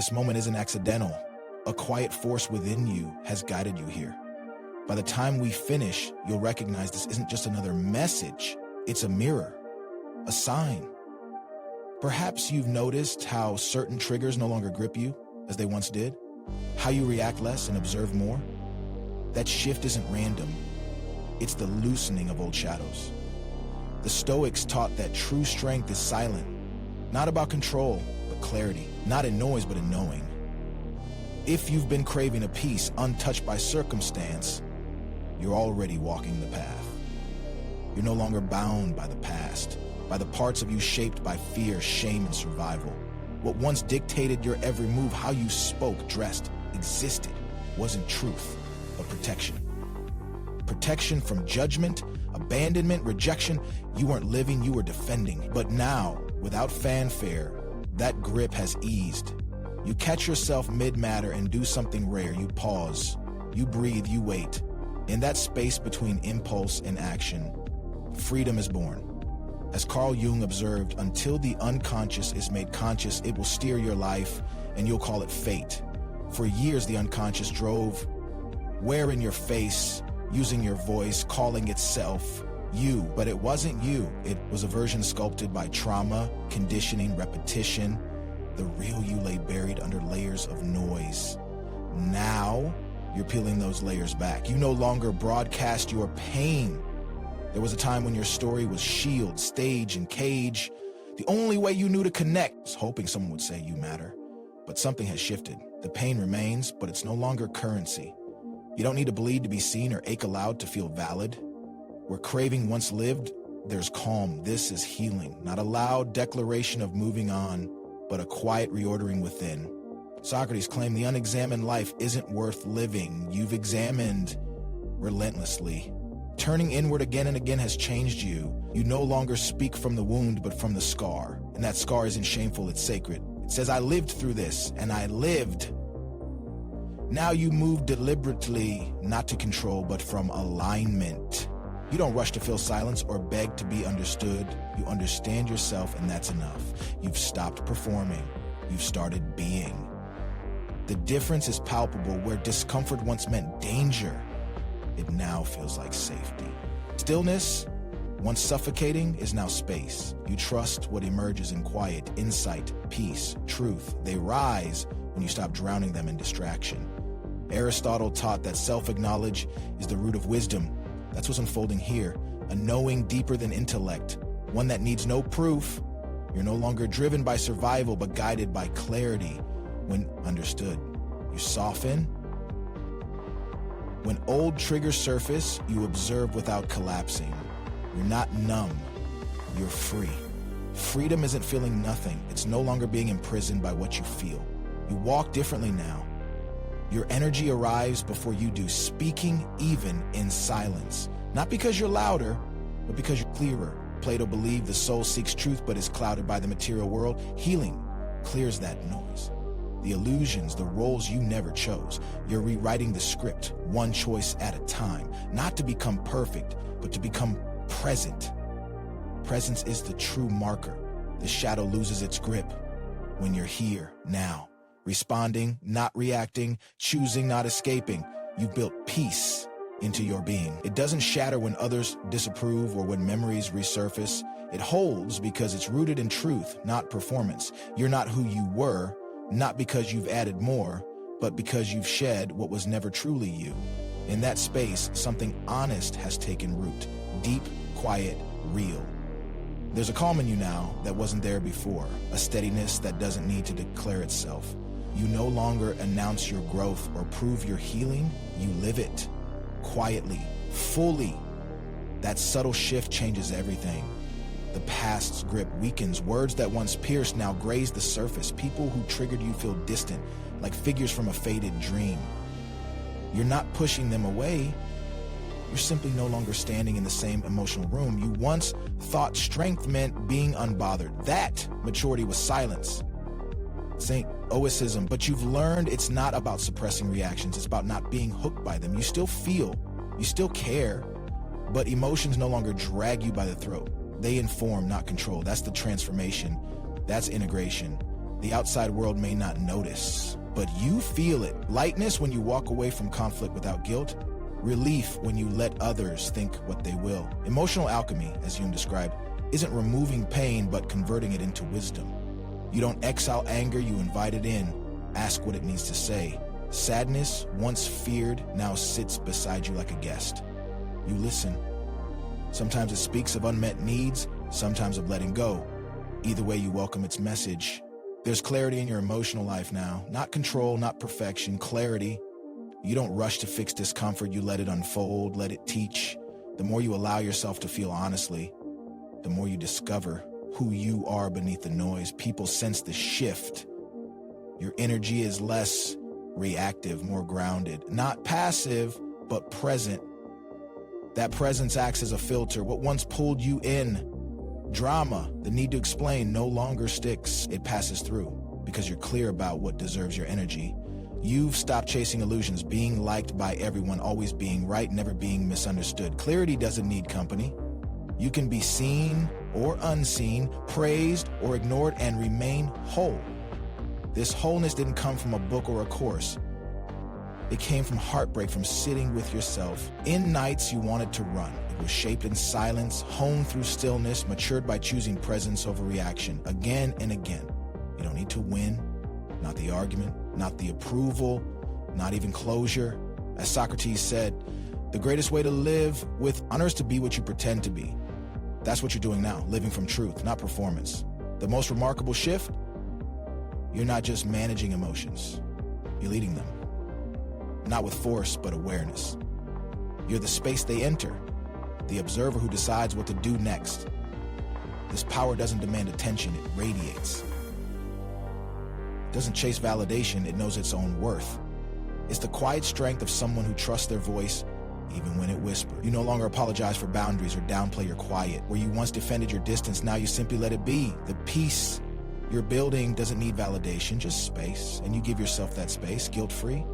This moment isn't accidental. A quiet force within you has guided you here. By the time we finish, you'll recognize this isn't just another message. It's a mirror, a sign. Perhaps you've noticed how certain triggers no longer grip you as they once did, how you react less and observe more. That shift isn't random. It's the loosening of old shadows. The Stoics taught that true strength is silent, not about control, but clarity, not in noise, but in knowing. If you've been craving a peace untouched by circumstance, you're already walking the path. You're no longer bound by the past, by the parts of you shaped by fear, shame, and survival. What once dictated your every move, how you spoke, dressed, existed, wasn't truth, but protection. Protection from judgment, abandonment, rejection. You weren't living, you were defending. But now, without fanfare, that grip has eased. You catch yourself mid-matter and do something rare. You pause, you breathe, you wait. In that space between impulse and action, freedom is born. As Carl Jung observed, until the unconscious is made conscious, it will steer your life, and you'll call it fate. For years, the unconscious drove, where in your face, using your voice, calling itself you. But it wasn't you. It was a version sculpted by trauma, conditioning, repetition. The real you lay buried under layers of noise. Now, you're peeling those layers back. You no longer broadcast your pain. There was a time when your story was shield, stage, and cage. The only way you knew to connect was hoping someone would say you matter. But something has shifted. The pain remains, but it's no longer currency. You don't need to bleed to be seen or ache aloud to feel valid. Where craving once lived, there's calm. This is healing. Not a loud declaration of moving on, but a quiet reordering within. Socrates claimed the unexamined life isn't worth living. You've examined relentlessly. Turning inward again and again has changed you. You no longer speak from the wound, but from the scar. And that scar isn't shameful, it's sacred. It says, I lived through this, and I lived. Now you move deliberately, not to control, but from alignment. You don't rush to fill silence or beg to be understood. You understand yourself, and that's enough. You've stopped performing. You've started being. The difference is palpable. Where discomfort once meant danger, it now feels like safety. Stillness, once suffocating, is now space. You trust what emerges in quiet, insight, peace, truth. They rise when you stop drowning them in distraction. Aristotle taught that self-knowledge is the root of wisdom. That's what's unfolding here. A knowing deeper than intellect, one that needs no proof. You're no longer driven by survival, but guided by clarity. When understood, you soften. When old triggers surface, you observe without collapsing. You're not numb, you're free. Freedom isn't feeling nothing. It's no longer being imprisoned by what you feel. You walk differently now. Your energy arrives before you do, speaking even in silence. Not because you're louder, but because you're clearer. Plato believed the soul seeks truth but is clouded by the material world. Healing clears that noise. The illusions, the roles you never chose. You're rewriting the script, one choice at a time. Not to become perfect, but to become present. Presence is the true marker. The shadow loses its grip when you're here, now. Responding, not reacting, choosing, not escaping. You've built peace into your being. It doesn't shatter when others disapprove or when memories resurface. It holds because it's rooted in truth, not performance. You're not who you were, not because you've added more, but because you've shed what was never truly you. In that space, something honest has taken root. Deep, quiet, real. There's a calm in you now that wasn't there before. A steadiness that doesn't need to declare itself. You no longer announce your growth or prove your healing. You live it. Quietly, fully. That subtle shift changes everything. The past's grip weakens. Words that once pierced now graze the surface. People who triggered you feel distant, like figures from a faded dream. You're not pushing them away. You're simply no longer standing in the same emotional room. You once thought strength meant being unbothered. That maturity was silence. Stoicism, but you've learned it's not about suppressing reactions. It's about not being hooked by them. You still feel, you still care, but emotions no longer drag you by the throat. They inform, not control. That's the transformation. That's integration. The outside world may not notice, but you feel it. Lightness when you walk away from conflict without guilt. Relief when you let others think what they will. Emotional alchemy, as Jung described, isn't removing pain but converting it into wisdom. You don't exile anger, you invite it in. Ask what it needs to say. Sadness, once feared, now sits beside you like a guest. You listen. Sometimes it speaks of unmet needs, sometimes of letting go. Either way, you welcome its message. There's clarity in your emotional life now. Not control, not perfection, clarity. You don't rush to fix discomfort, you let it unfold, let it teach. The more you allow yourself to feel honestly, the more you discover who you are beneath the noise. People sense the shift. Your energy is less reactive, more grounded. Not passive, but present. That presence acts as a filter. What once pulled you in, drama, the need to explain, no longer sticks. It passes through because you're clear about what deserves your energy. You've stopped chasing illusions, being liked by everyone, always being right, never being misunderstood. Clarity doesn't need company. You can be seen or unseen, praised or ignored, and remain whole. This wholeness didn't come from a book or a course. It came from heartbreak, from sitting with yourself. In nights you wanted to run. It was shaped in silence, honed through stillness, matured by choosing presence over reaction, again and again. You don't need to win, not the argument, not the approval, not even closure. As Socrates said, the greatest way to live with honor is to be what you pretend to be. That's what you're doing now, living from truth, not performance. The most remarkable shift, you're not just managing emotions, you're leading them. Not with force, but awareness. You're the space they enter, the observer who decides what to do next. This power doesn't demand attention, it radiates. It doesn't chase validation, it knows its own worth. It's the quiet strength of someone who trusts their voice, even when it whispers. You no longer apologize for boundaries or downplay your quiet. Where you once defended your distance, now you simply let it be. The peace you're building doesn't need validation, just space. And you give yourself that space, guilt-free.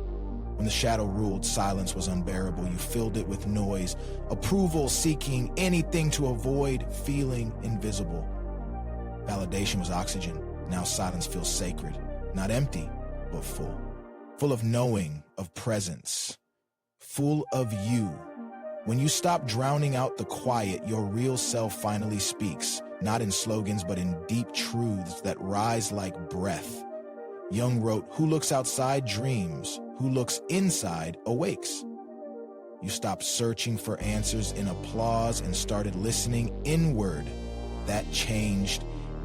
When the shadow ruled, silence was unbearable. You filled it with noise, approval seeking, anything to avoid feeling invisible. Validation was oxygen. Now silence feels sacred. Not empty, but full. Full of knowing, of presence. Full of you. When you stop drowning out the quiet, your real self finally speaks. Not in slogans, but in deep truths that rise like breath. Jung wrote, "Who looks outside dreams. Who looks inside awakes." You stopped searching for answers in applause and started listening inward. That changed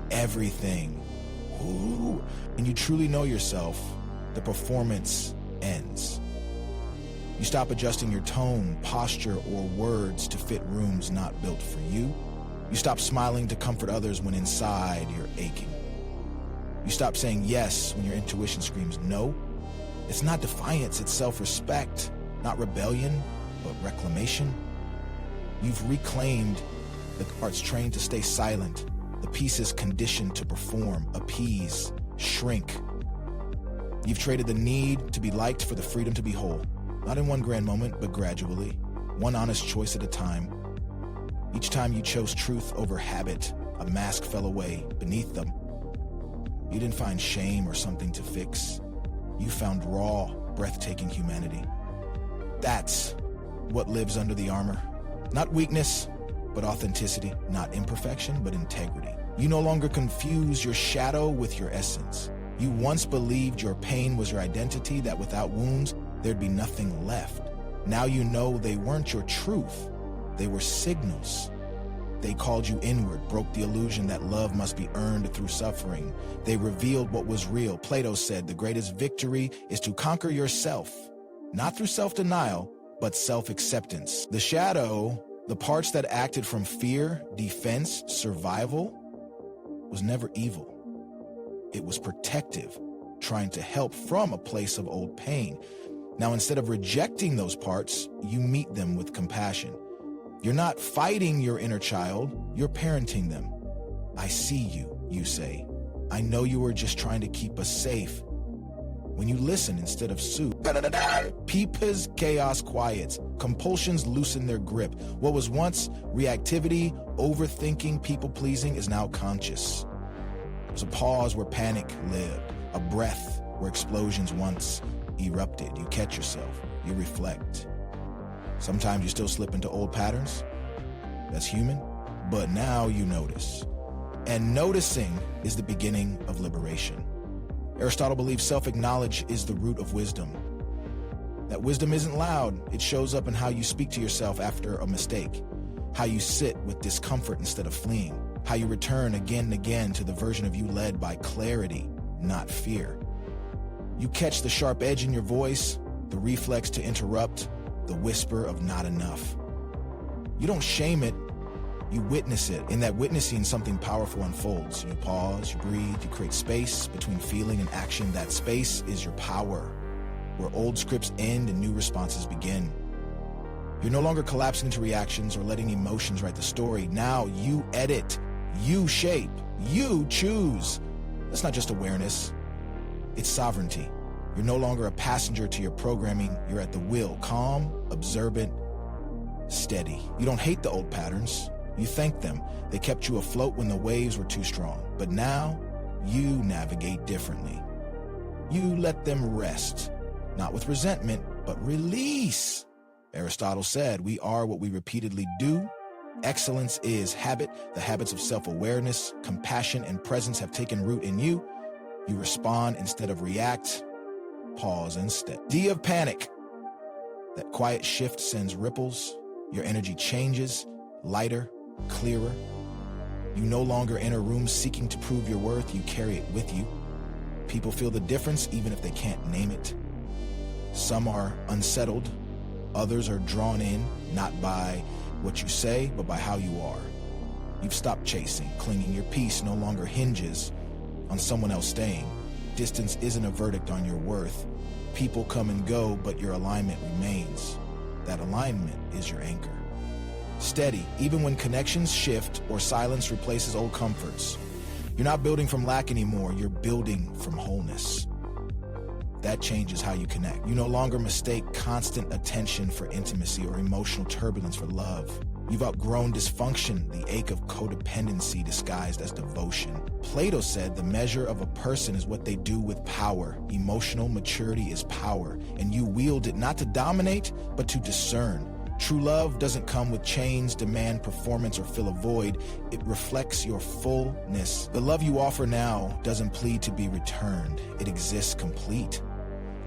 everything. Ooh. And you truly know yourself, the performance ends. You stop adjusting your tone, posture, or words to fit rooms not built for you. You stop smiling to comfort others when inside you're aching. You stop saying yes when your intuition screams no. It's not defiance, it's self-respect, not rebellion, but reclamation. You've reclaimed the parts trained to stay silent, the pieces conditioned to perform, appease, shrink. You've traded the need to be liked for the freedom to be whole. Not in one grand moment, but gradually, one honest choice at a time. Each time you chose truth over habit, a mask fell away beneath them. You didn't find shame or something to fix. You found raw, breathtaking humanity. That's what lives under the armor. Not weakness, but authenticity. Not imperfection, but integrity. You no longer confuse your shadow with your essence. You once believed your pain was your identity, that without wounds, there'd be nothing left. Now you know they weren't your truth. They were signals. They called you inward, broke the illusion that love must be earned through suffering. They revealed what was real. Plato said the greatest victory is to conquer yourself, not through self-denial, but self-acceptance. The shadow, the parts that acted from fear, defense, survival, was never evil. It was protective, trying to help from a place of old pain. Now, instead of rejecting those parts, you meet them with compassion. You're not fighting your inner child, you're parenting them. I see you, you say. I know you were just trying to keep us safe. When you listen instead of soothe, Peepa's chaos quiets, compulsions loosen their grip. What was once reactivity, overthinking, people-pleasing is now conscious. There's a pause where panic lived, a breath where explosions once erupted. You catch yourself, you reflect. Sometimes you still slip into old patterns. That's human, but now you notice. And noticing is the beginning of liberation. Aristotle believes self-acknowledge is the root of wisdom. That wisdom isn't loud. It shows up in how you speak to yourself after a mistake, how you sit with discomfort instead of fleeing, how you return again and again to the version of you led by clarity, not fear. You catch the sharp edge in your voice, the reflex to interrupt, the whisper of not enough. You don't shame it, you witness it. In that witnessing, something powerful unfolds. You pause, you breathe, you create space between feeling and action. That space is your power, where old scripts end and new responses begin. You're no longer collapsing into reactions or letting emotions write the story. Now you edit, you shape, you choose. That's not just awareness, it's sovereignty. You're no longer a passenger to your programming, you're at the wheel, calm, observant, steady. You don't hate the old patterns, you thank them. They kept you afloat when the waves were too strong. But now, you navigate differently. You let them rest, not with resentment, but release. Aristotle said, we are what we repeatedly do. Excellence is habit. The habits of self-awareness, compassion, and presence have taken root in you. You respond instead of react. Pause instead. D of panic. That quiet shift sends ripples. Your energy changes, lighter, clearer. You no longer enter rooms seeking to prove your worth. You carry it with you. People feel the difference even if they can't name it. Some are unsettled. Others are drawn in, not by what you say, but by how you are. You've stopped chasing, clinging. Your peace no longer hinges on someone else staying. Distance isn't a verdict on your worth. People come and go, but your alignment remains. That alignment is your anchor. Steady, even when connections shift or silence replaces old comforts. You're not building from lack anymore, you're building from wholeness. That changes how you connect. You no longer mistake constant attention for intimacy or emotional turbulence for love. You've outgrown dysfunction, the ache of codependency disguised as devotion. Plato said the measure of a person is what they do with power. Emotional maturity is power, and you wield it not to dominate, but to discern. True love doesn't come with chains, demand performance, or fill a void. It reflects your fullness. The love you offer now doesn't plead to be returned. It exists complete.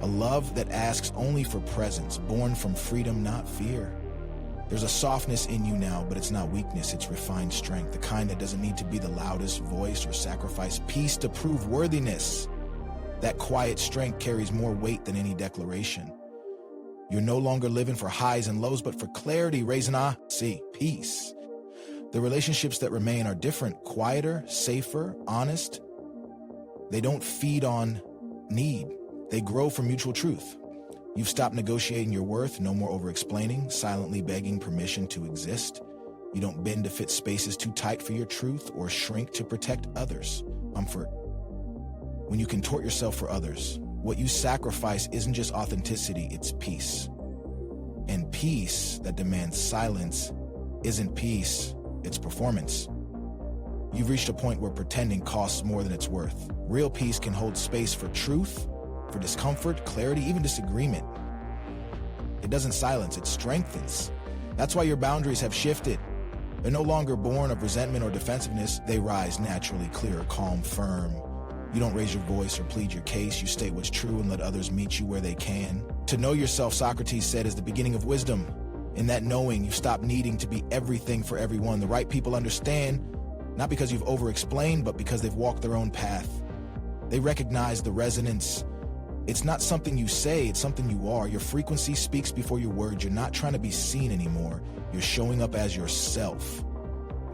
A love that asks only for presence, born from freedom, not fear. There's a softness in you now, but it's not weakness, it's refined strength, the kind that doesn't need to be the loudest voice or sacrifice peace to prove worthiness. That quiet strength carries more weight than any declaration. You're no longer living for highs and lows, but for clarity, raising peace. The relationships that remain are different, quieter, safer, honest. They don't feed on need. They grow from mutual truth. You've stopped negotiating your worth, no more over-explaining, silently begging permission to exist. You don't bend to fit spaces too tight for your truth or shrink to protect others. Comfort. When you contort yourself for others, what you sacrifice isn't just authenticity, it's peace. And peace that demands silence isn't peace, it's performance. You've reached a point where pretending costs more than it's worth. Real peace can hold space for truth, for discomfort, clarity, even disagreement. It doesn't silence, it strengthens. That's why your boundaries have shifted. They're no longer born of resentment or defensiveness. They rise naturally, clear, calm, firm. You don't raise your voice or plead your case. You state what's true and let others meet you where they can. To know yourself, Socrates said, is the beginning of wisdom. In that knowing, you stop needing to be everything for everyone. The right people understand, not because you've over-explained, but because they've walked their own path. They recognize the resonance. It's not something you say, it's something you are. Your frequency speaks before your words. You're not trying to be seen anymore. You're showing up as yourself.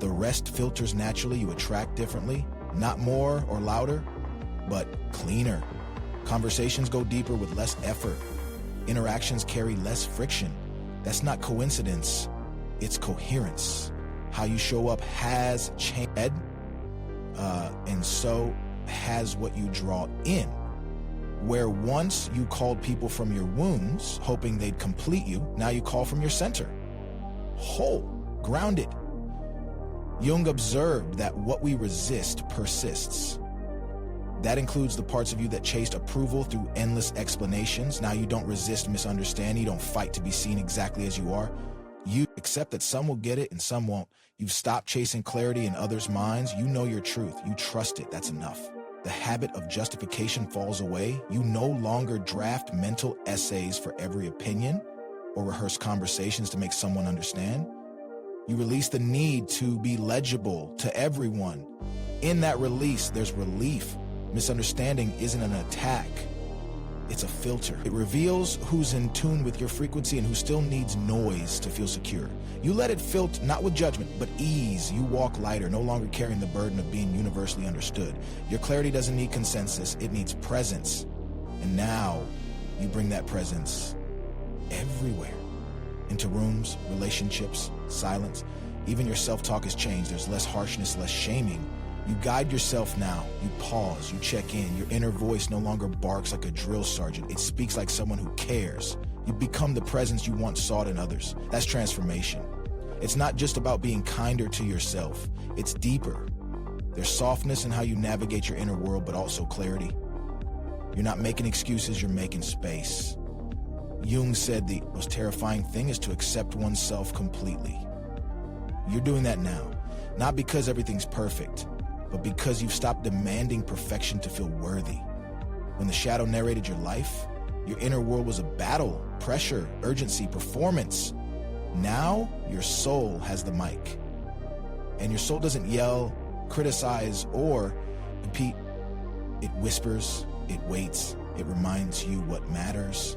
The rest filters naturally. You attract differently, not more or louder, but cleaner. Conversations go deeper with less effort. Interactions carry less friction. That's not coincidence, it's coherence. How you show up has changed, and so has what you draw in. Where once you called people from your wounds, hoping they'd complete you, now you call from your center. Whole, grounded. Jung observed that what we resist persists. That includes the parts of you that chased approval through endless explanations. Now you don't resist misunderstanding. You don't fight to be seen exactly as you are. You accept that some will get it and some won't. You've stopped chasing clarity in others' minds. You know your truth. You trust it. That's enough. The habit of justification falls away. You no longer draft mental essays for every opinion or rehearse conversations to make someone understand. You release the need to be legible to everyone. In that release, there's relief. Misunderstanding isn't an attack. It's a filter. It reveals who's in tune with your frequency and who still needs noise to feel secure. You let it filter, not with judgment, but ease. You walk lighter, no longer carrying the burden of being universally understood. Your clarity doesn't need consensus, it needs presence. And now, you bring that presence everywhere. Into rooms, relationships, silence. Even your self-talk has changed. There's less harshness, less shaming. You guide yourself now. You pause, you check in. Your inner voice no longer barks like a drill sergeant. It speaks like someone who cares. You become the presence you once sought in others. That's transformation. It's not just about being kinder to yourself. It's deeper. There's softness in how you navigate your inner world, but also clarity. You're not making excuses, you're making space. Jung said the most terrifying thing is to accept oneself completely. You're doing that now, not because everything's perfect, but because you've stopped demanding perfection to feel worthy. When the shadow narrated your life, your inner world was a battle, pressure, urgency, performance. Now, your soul has the mic. And your soul doesn't yell, criticize, or compete. It whispers, it waits, it reminds you what matters.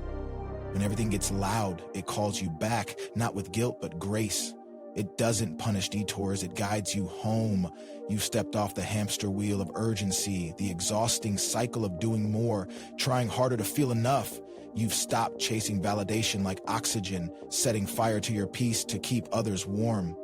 When everything gets loud, it calls you back, not with guilt, but grace. It doesn't punish detours, it guides you home. You've stepped off the hamster wheel of urgency, the exhausting cycle of doing more, trying harder to feel enough. You've stopped chasing validation like oxygen, setting fire to your peace to keep others warm.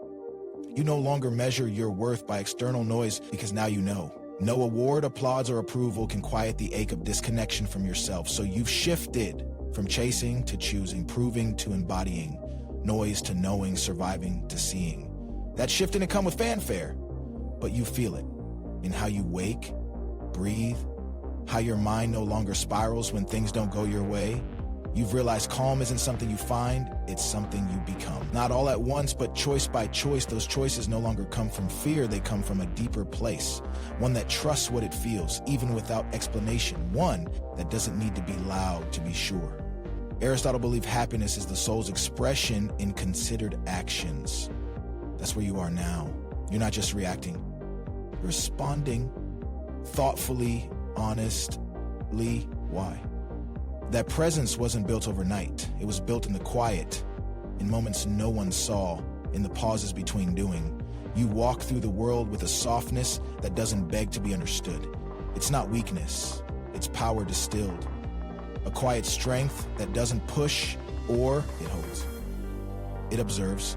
You no longer measure your worth by external noise because now you know. No award, applause, or approval can quiet the ache of disconnection from yourself. So you've shifted from chasing to choosing, proving to embodying, noise to knowing, surviving to seeing. That shift didn't come with fanfare, but you feel it in how you wake, breathe, how your mind no longer spirals when things don't go your way. You've realized calm isn't something you find, it's something you become. Not all at once, but choice by choice. Those choices no longer come from fear, they come from a deeper place. One that trusts what it feels, even without explanation. One that doesn't need to be loud to be sure. Aristotle believed happiness is the soul's expression in considered actions. That's where you are now. You're not just reacting. You're responding thoughtfully, honestly. Why? That presence wasn't built overnight. It was built in the quiet, in moments no one saw, in the pauses between doing. You walk through the world with a softness that doesn't beg to be understood. It's not weakness, it's power distilled. A quiet strength that doesn't push or it holds. It observes.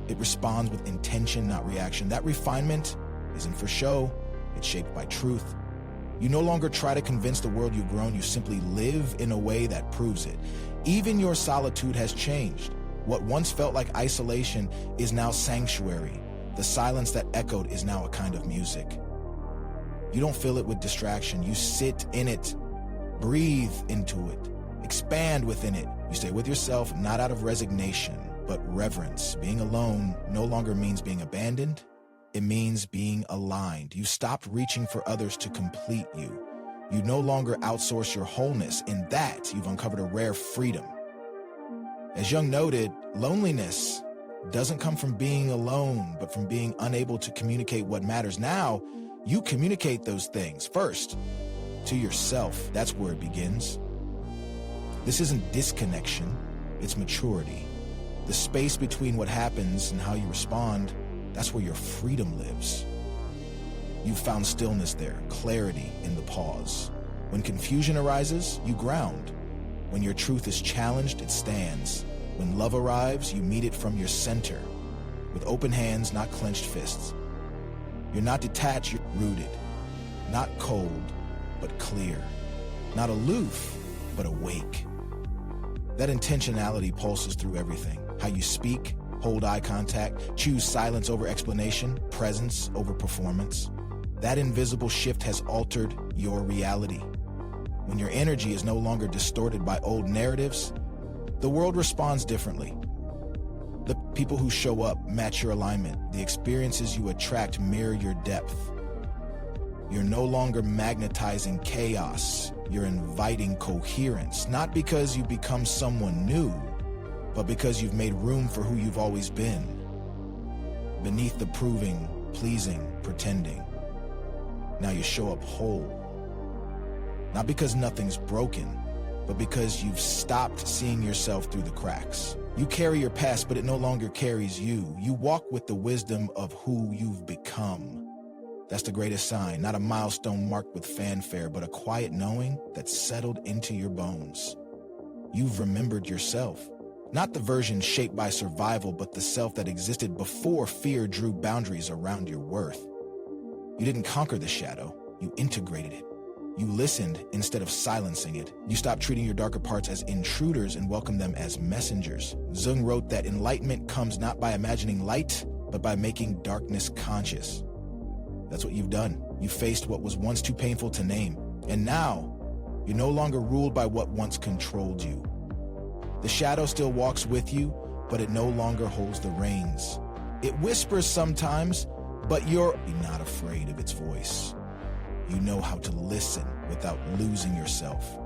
It responds with intention, not reaction. That refinement isn't for show. It's shaped by truth. You no longer try to convince the world you've grown. You simply live in a way that proves it. Even your solitude has changed. What once felt like isolation is now sanctuary. The silence that echoed is now a kind of music. You don't fill it with distraction. You sit in it. Breathe into it. Expand within it. You stay with yourself, not out of resignation, but reverence. Being alone no longer means being abandoned. It means being aligned. You stopped reaching for others to complete you. You no longer outsource your wholeness. In that, you've uncovered a rare freedom. As Jung noted, loneliness doesn't come from being alone, but from being unable to communicate what matters. Now, you communicate those things first to yourself. That's where it begins. This isn't disconnection, it's maturity. The space between what happens and how you respond, that's where your freedom lives. You've found stillness there, clarity in the pause. When confusion arises, you ground. When your truth is challenged, it stands. When love arrives, you meet it from your center, with open hands, not clenched fists. You're not detached, you're rooted. Not cold, but clear. Not aloof, but awake. That intentionality pulses through everything. How you speak, hold eye contact, choose silence over explanation, presence over performance. That invisible shift has altered your reality. When your energy is no longer distorted by old narratives, the world responds differently. The people who show up match your alignment. The experiences you attract mirror your depth. You're no longer magnetizing chaos. You're inviting coherence, not because you become someone new, but because you've made room for who you've always been. Beneath the proving, pleasing, pretending, now you show up whole. Not because nothing's broken, but because you've stopped seeing yourself through the cracks. You carry your past, but it no longer carries you. You walk with the wisdom of who you've become. That's the greatest sign, not a milestone marked with fanfare, but a quiet knowing that's settled into your bones. You've remembered yourself. Not the version shaped by survival, but the self that existed before fear drew boundaries around your worth. You didn't conquer the shadow, you integrated it. You listened instead of silencing it. You stopped treating your darker parts as intruders and welcomed them as messengers. Jung wrote that enlightenment comes not by imagining light, but by making darkness conscious. That's what you've done. You faced what was once too painful to name. And now, you're no longer ruled by what once controlled you. The shadow still walks with you, but it no longer holds the reins. It whispers sometimes, but you're not afraid of its voice. You know how to listen without losing yourself.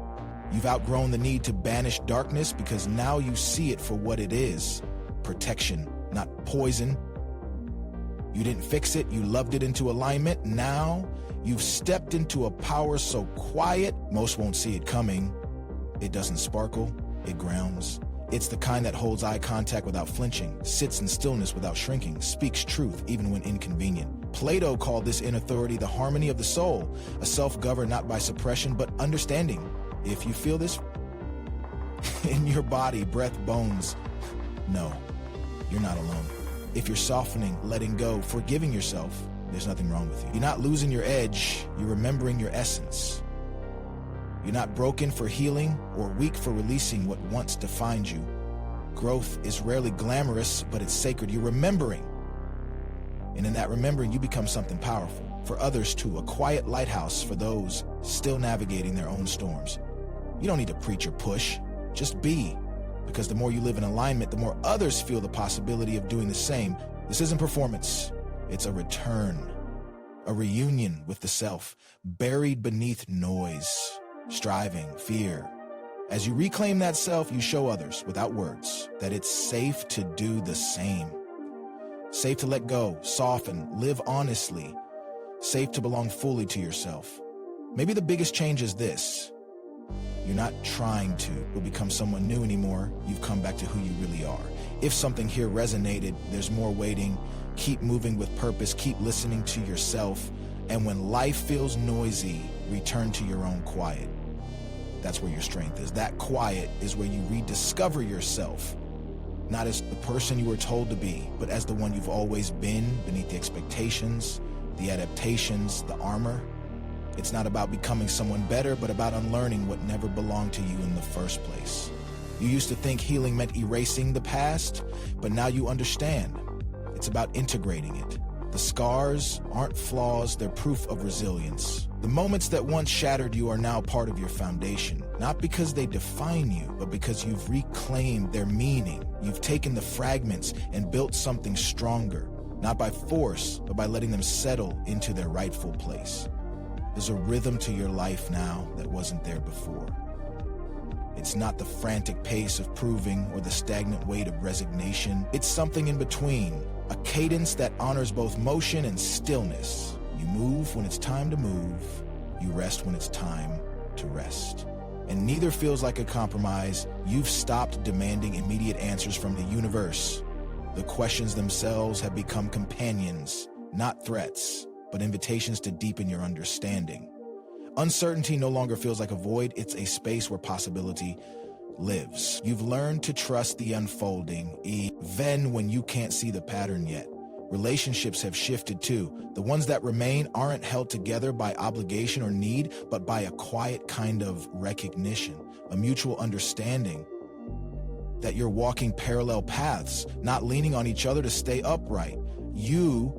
You've outgrown the need to banish darkness because now you see it for what it is. Protection, not poison. You didn't fix it, you loved it into alignment. Now, you've stepped into a power so quiet, most won't see it coming. It doesn't sparkle, it grounds. It's the kind that holds eye contact without flinching, sits in stillness without shrinking, speaks truth even when inconvenient. Plato called this inner authority the harmony of the soul, a self governed not by suppression but understanding. If you feel this in your body, breath, bones, no, you're not alone. If you're softening, letting go, forgiving yourself, there's nothing wrong with you. You're not losing your edge, you're remembering your essence. You're not broken for healing or weak for releasing what once defined you. Growth is rarely glamorous, but it's sacred. You're remembering. And in that remembering, you become something powerful. For others too, a quiet lighthouse for those still navigating their own storms. You don't need to preach or push, just be. Because the more you live in alignment, the more others feel the possibility of doing the same. This isn't performance, it's a return. A reunion with the self, buried beneath noise. Striving, fear. As you reclaim that self, you show others, without words, that it's safe to do the same. Safe to let go, soften, live honestly. Safe to belong fully to yourself. Maybe the biggest change is this. You're not trying to become someone new anymore. You've come back to who you really are. If something here resonated, there's more waiting. Keep moving with purpose. Keep listening to yourself. And when life feels noisy, return to your own quiet. That's where your strength is. That quiet is where you rediscover yourself, not as the person you were told to be, but as the one you've always been, beneath the expectations, the adaptations, the armor. It's not about becoming someone better, but about unlearning what never belonged to you in the first place. You used to think healing meant erasing the past, but now you understand. It's about integrating it. The scars aren't flaws, they're proof of resilience. The moments that once shattered you are now part of your foundation, not because they define you, but because you've reclaimed their meaning. You've taken the fragments and built something stronger, not by force, but by letting them settle into their rightful place. There's a rhythm to your life now that wasn't there before. It's not the frantic pace of proving or the stagnant weight of resignation. It's something in between. A cadence that honors both motion and stillness. You move when it's time to move. You rest when it's time to rest. And neither feels like a compromise. You've stopped demanding immediate answers from the universe. The questions themselves have become companions, not threats, but invitations to deepen your understanding. Uncertainty no longer feels like a void. It's a space where possibility lives. You've learned to trust the unfolding, even when you can't see the pattern yet. Relationships have shifted too. The ones that remain aren't held together by obligation or need, but by a quiet kind of recognition, a mutual understanding that you're walking parallel paths, not leaning on each other to stay upright. You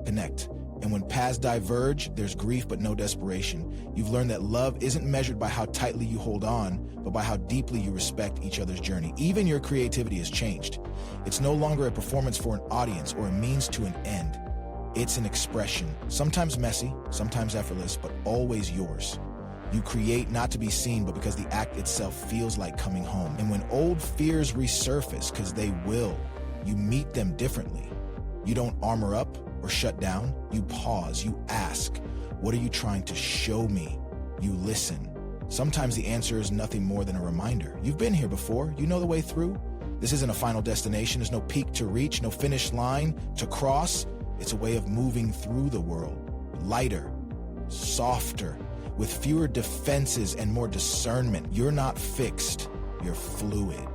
connect And when paths diverge, there's grief but no desperation. You've learned that love isn't measured by how tightly you hold on, but by how deeply you respect each other's journey. Even your creativity has changed. It's no longer a performance for an audience or a means to an end. It's an expression, sometimes messy, sometimes effortless, but always yours. You create not to be seen, but because the act itself feels like coming home. And when old fears resurface, because they will, you meet them differently. You don't armor up or shut down. You pause, you ask, what are you trying to show me? You listen. Sometimes the answer is nothing more than a reminder. You've been here before, you know the way through. This isn't a final destination, there's no peak to reach, no finish line to cross. It's a way of moving through the world, lighter, softer, with fewer defenses and more discernment. You're not fixed, you're fluid.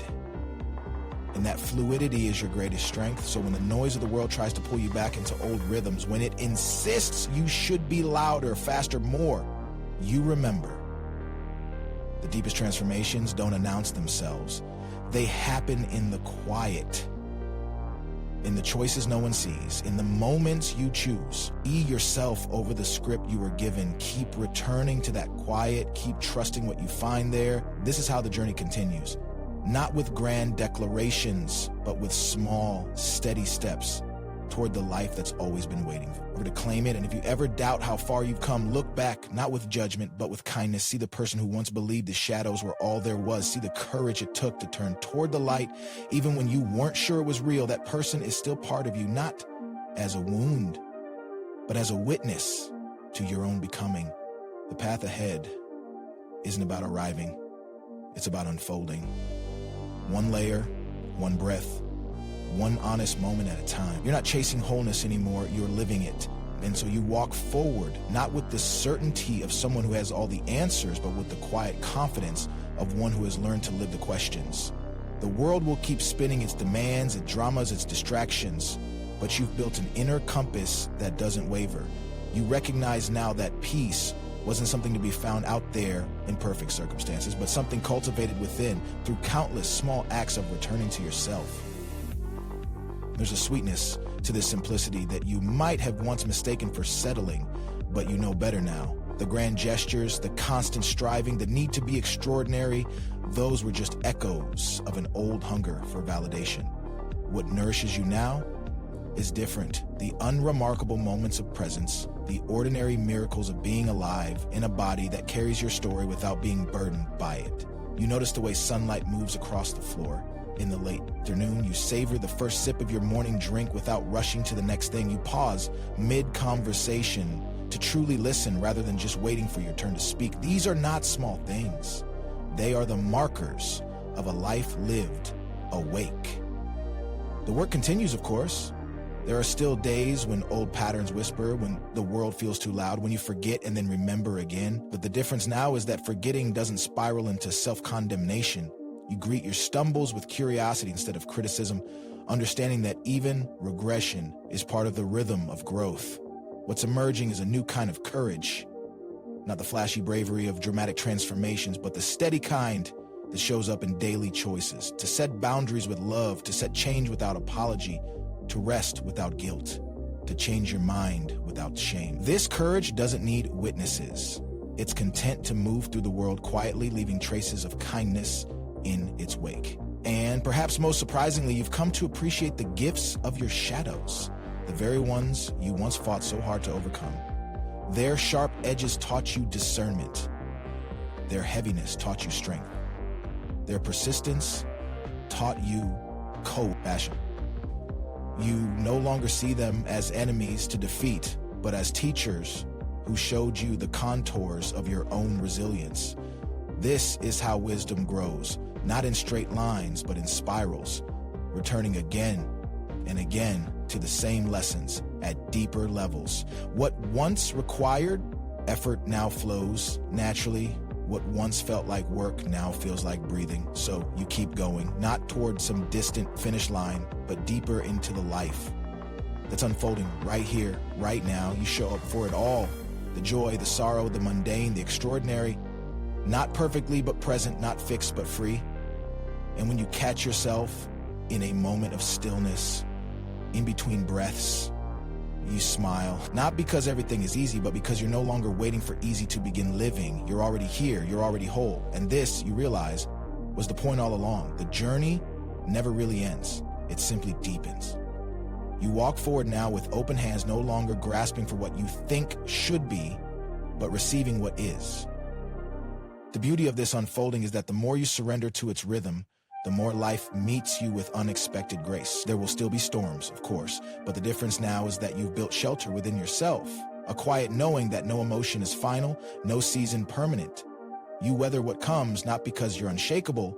And that fluidity is your greatest strength. So when the noise of the world tries to pull you back into old rhythms, when it insists you should be louder, faster, more, you remember. The deepest transformations don't announce themselves. They happen in the quiet, in the choices no one sees, in the moments you choose. Be yourself over the script you were given. Keep returning to that quiet. Keep trusting what you find there. This is how the journey continues. Not with grand declarations, but with small, steady steps toward the life that's always been waiting for you to claim it. And if you ever doubt how far you've come, look back, not with judgment, but with kindness. See the person who once believed the shadows were all there was. See the courage it took to turn toward the light, even when you weren't sure it was real. That person is still part of you, not as a wound, but as a witness to your own becoming. The path ahead isn't about arriving. It's about unfolding. One layer, one breath, one honest moment at a time. You're not chasing wholeness anymore, you're living it. And so you walk forward, not with the certainty of someone who has all the answers, but with the quiet confidence of one who has learned to live the questions. The world will keep spinning its demands, its dramas, its distractions, but you've built an inner compass that doesn't waver. You recognize now that peace wasn't something to be found out there in perfect circumstances, but something cultivated within through countless small acts of returning to yourself. There's a sweetness to this simplicity that you might have once mistaken for settling, but you know better now. The grand gestures, the constant striving, the need to be extraordinary, those were just echoes of an old hunger for validation. What nourishes you now is different. The unremarkable moments of presence, the ordinary miracles of being alive in a body that carries your story without being burdened by it. You notice the way sunlight moves across the floor. In the late afternoon, you savor the first sip of your morning drink without rushing to the next thing. You pause mid-conversation to truly listen rather than just waiting for your turn to speak. These are not small things. They are the markers of a life lived awake. The work continues, of course. There are still days when old patterns whisper, when the world feels too loud, when you forget and then remember again. But the difference now is that forgetting doesn't spiral into self-condemnation. You greet your stumbles with curiosity instead of criticism, understanding that even regression is part of the rhythm of growth. What's emerging is a new kind of courage, not the flashy bravery of dramatic transformations, but the steady kind that shows up in daily choices, to set boundaries with love, to set change without apology, to rest without guilt, to change your mind without shame. This courage doesn't need witnesses. It's content to move through the world quietly, leaving traces of kindness in its wake. And perhaps most surprisingly, you've come to appreciate the gifts of your shadows, the very ones you once fought so hard to overcome. Their sharp edges taught you discernment. Their heaviness taught you strength. Their persistence taught you compassion. You no longer see them as enemies to defeat, but as teachers who showed you the contours of your own resilience. This is how wisdom grows, not in straight lines, but in spirals, returning again and again to the same lessons at deeper levels. What once required effort now flows naturally. What once felt like work now feels like breathing. So you keep going, not toward some distant finish line, but deeper into the life that's unfolding right here, right now. You show up for it all. The joy, the sorrow, the mundane, the extraordinary. Not perfectly, but present, not fixed, but free. And when you catch yourself in a moment of stillness, in between breaths, You smile, not because everything is easy, but because you're no longer waiting for easy to begin living. You're already here, you're already whole. And this, you realize, was the point all along. The journey never really ends. It simply deepens. You walk forward now with open hands, no longer grasping for what you think should be, but receiving what is. The beauty of this unfolding is that the more you surrender to its rhythm, the more life meets you with unexpected grace. There will still be storms, of course, but the difference now is that you've built shelter within yourself, a quiet knowing that no emotion is final, no season permanent. You weather what comes not because you're unshakable,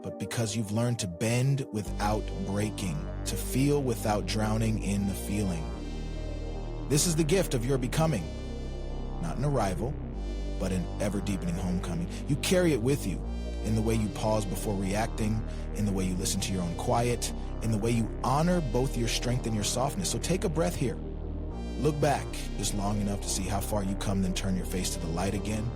but because you've learned to bend without breaking, to feel without drowning in the feeling. This is the gift of your becoming, not an arrival, but an ever-deepening homecoming. You carry it with you, in the way you pause before reacting, in the way you listen to your own quiet, in the way you honor both your strength and your softness. So take a breath here. Look back just long enough to see how far you come, then turn your face to the light again.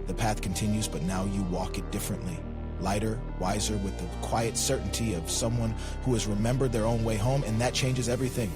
The path continues, but now you walk it differently. Lighter, wiser, with the quiet certainty of someone who has remembered their own way home, and that changes everything.